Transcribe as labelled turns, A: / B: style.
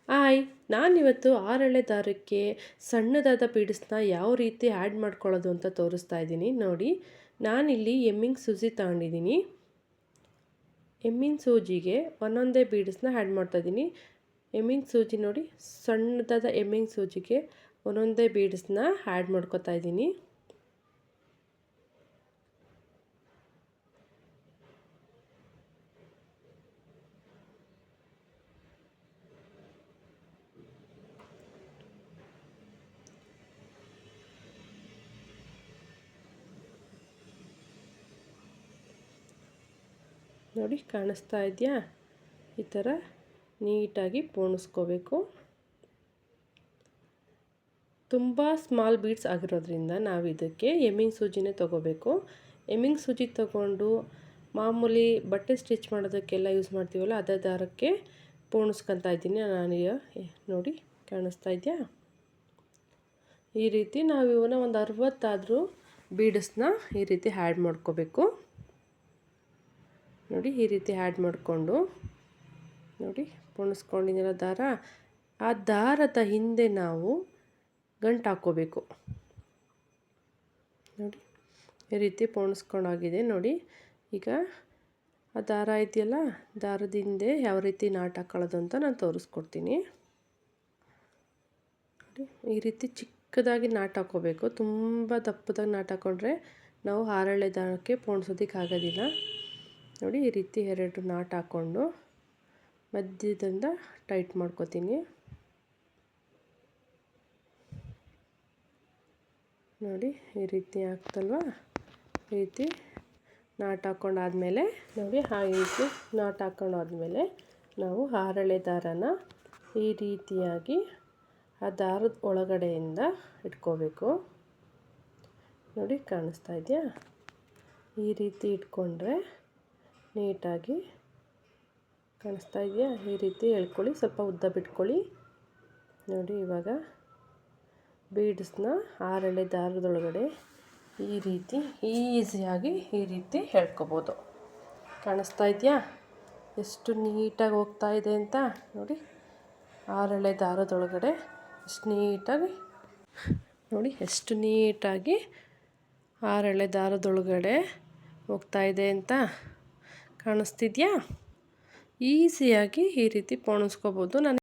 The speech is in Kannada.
A: ಹಾಯ್, ನಾನಿವತ್ತು 6 ಎಳೆ ದಾರಕ್ಕೆ ಸಣ್ಣದಾದ ಬೀಡ್ಸ್ನ ಯಾವ ರೀತಿ ಆ್ಯಡ್ ಮಾಡ್ಕೊಳ್ಳೋದು ಅಂತ ತೋರಿಸ್ತಾ ಇದ್ದೀನಿ ನೋಡಿ. ನಾನಿಲ್ಲಿ ಎಮ್ಮಿಂಗ್ ಸೂಜಿ ತಗೊಂಡಿದ್ದೀನಿ. ಎಮ್ಮಿಂಗ್ ಸೂಜಿಗೆ ಒಂದೊಂದೇ ಬೀಡ್ಸ್ನ ಆ್ಯಡ್ ಮಾಡ್ತಾಯಿದ್ದೀನಿ. ಎಮ್ಮಿಂಗ್ ಸೂಜಿ ನೋಡಿ, ಸಣ್ಣದಾದ ಎಮ್ಮಿಂಗ್ ಸೂಜಿಗೆ ಒಂದೊಂದೇ ಬೀಡ್ಸ್ನ ಆ್ಯಡ್ ಮಾಡ್ಕೊತಾ ಇದ್ದೀನಿ. ನೋಡಿ, ಕಾಣಿಸ್ತಾ ಇದೆಯಾ? ಈ ಥರ ನೀಟಾಗಿ ಪೋಣಿಸ್ಕೋಬೇಕು. ತುಂಬ ಸ್ಮಾಲ್ ಬೀಡ್ಸ್ ಆಗಿರೋದ್ರಿಂದ ನಾವು ಇದಕ್ಕೆ ಎಮ್ಮಿಂಗ್ ಸೂಜಿನೇ ತೊಗೋಬೇಕು. ಎಮ್ಮಿಂಗ್ ಸೂಜಿ ತೊಗೊಂಡು ಮಾಮೂಲಿ ಬಟ್ಟೆ ಸ್ಟಿಚ್ ಮಾಡೋದಕ್ಕೆಲ್ಲ ಯೂಸ್ ಮಾಡ್ತೀವಲ್ಲ, ಅದೇ ದಾರಕ್ಕೆ ಪೋಣಿಸ್ಕೊತಾ ಇದ್ದೀನಿ ನಾನು. ನೋಡಿ, ಕಾಣಿಸ್ತಾ ಇದೆಯಾ? ಈ ರೀತಿ ನಾವು ಇವನ್ನ ಒಂದು 60 ಆದರೂ ಬೀಡ್ಸ್ನ ಈ ರೀತಿ ಆ್ಯಡ್ ಮಾಡ್ಕೋಬೇಕು. ನೋಡಿ, ಈ ರೀತಿ ಆ್ಯಡ್ ಮಾಡಿಕೊಂಡು ನೋಡಿ ಪೋಣಿಸ್ಕೊಂಡಿದ್ದೀರ ದಾರ. ಆ ದಾರದ ಹಿಂದೆ ನಾವು ಗಂಟು ಹಾಕ್ಕೋಬೇಕು. ನೋಡಿ, ಈ ರೀತಿ ಪೋಣಿಸ್ಕೊಂಡಾಗಿದೆ ನೋಡಿ. ಈಗ ಆ ದಾರ ಇದೆಯಲ್ಲ, ದಾರದ ಹಿಂದೆ ಯಾವ ರೀತಿ ನಾಟ್ ಹಾಕೊಳ್ಳೋದು ಅಂತ ನಾನು ತೋರಿಸ್ಕೊಡ್ತೀನಿ. ನೋಡಿ, ಈ ರೀತಿ ಚಿಕ್ಕದಾಗಿ ನಾಟ್ ಹಾಕ್ಕೋಬೇಕು. ತುಂಬ ದಪ್ಪದಾಗಿ ನಾಟ್ ಹಾಕ್ಕೊಂಡ್ರೆ ನಾವು 6 ಎಳೆ ದಾರಕ್ಕೆ ಪೋಣಿಸೋದಕ್ಕೆ ಆಗೋದಿಲ್ಲ. ನೋಡಿ, ಈ ರೀತಿ 2 ನಾಟ್ ಹಾಕ್ಕೊಂಡು ಮಧ್ಯದಿಂದ ಟೈಟ್ ಮಾಡ್ಕೊತೀನಿ. ನೋಡಿ, ಈ ರೀತಿ ಆಗ್ತಲ್ವಾ? ಈ ರೀತಿ ನಾಟ್ ಹಾಕ್ಕೊಂಡಾದ್ಮೇಲೆ ನೋಡಿ, ಆ ರೀತಿ ನಾಟ್ ಹಾಕ್ಕೊಂಡಾದ್ಮೇಲೆ ನಾವು 6 ಎಳೆ ದಾರನ ಈ ರೀತಿಯಾಗಿ ಆ ದಾರದ ಒಳಗಡೆಯಿಂದ ಇಟ್ಕೋಬೇಕು. ನೋಡಿ, ಕಾಣಿಸ್ತಾ ಇದೆಯಾ? ಈ ರೀತಿ ಇಟ್ಕೊಂಡ್ರೆ ನೀಟಾಗಿ ಕಾಣಿಸ್ತಾ ಇದೆಯಾ? ಈ ರೀತಿ ಎಳ್ಕೊಳ್ಳಿ, ಸ್ವಲ್ಪ ಉದ್ದ ಬಿಟ್ಕೊಳ್ಳಿ. ನೋಡಿ, ಇವಾಗ ಬೀಡ್ಸ್ನ 6 ಎಳೆ ದಾರದೊಳಗಡೆ ಈ ರೀತಿ ಈಸಿಯಾಗಿ ಈ ರೀತಿ ಎಳ್ಕೊಬೋದು. ಕಾಣಿಸ್ತಾ ಇದೆಯಾ ಎಷ್ಟು ನೀಟಾಗಿ ಹೋಗ್ತಾ ಇದೆ ಅಂತ? ನೋಡಿ, 6 ಎಳೆ ದಾರದೊಳಗಡೆ ಎಷ್ಟು ನೀಟಾಗಿ ನೋಡಿ, ಎಷ್ಟು ನೀಟಾಗಿ 6 ಎಳೆ ದಾರದೊಳಗಡೆ ಹೋಗ್ತಾ ಇದೆ ಅಂತ ಕಾಣಿಸ್ತಿದೆಯಾ? ಈಸಿಯಾಗಿ ಈ ರೀತಿ ಪೋಣಿಸ್ಕೋಬೋದು. ನಾನು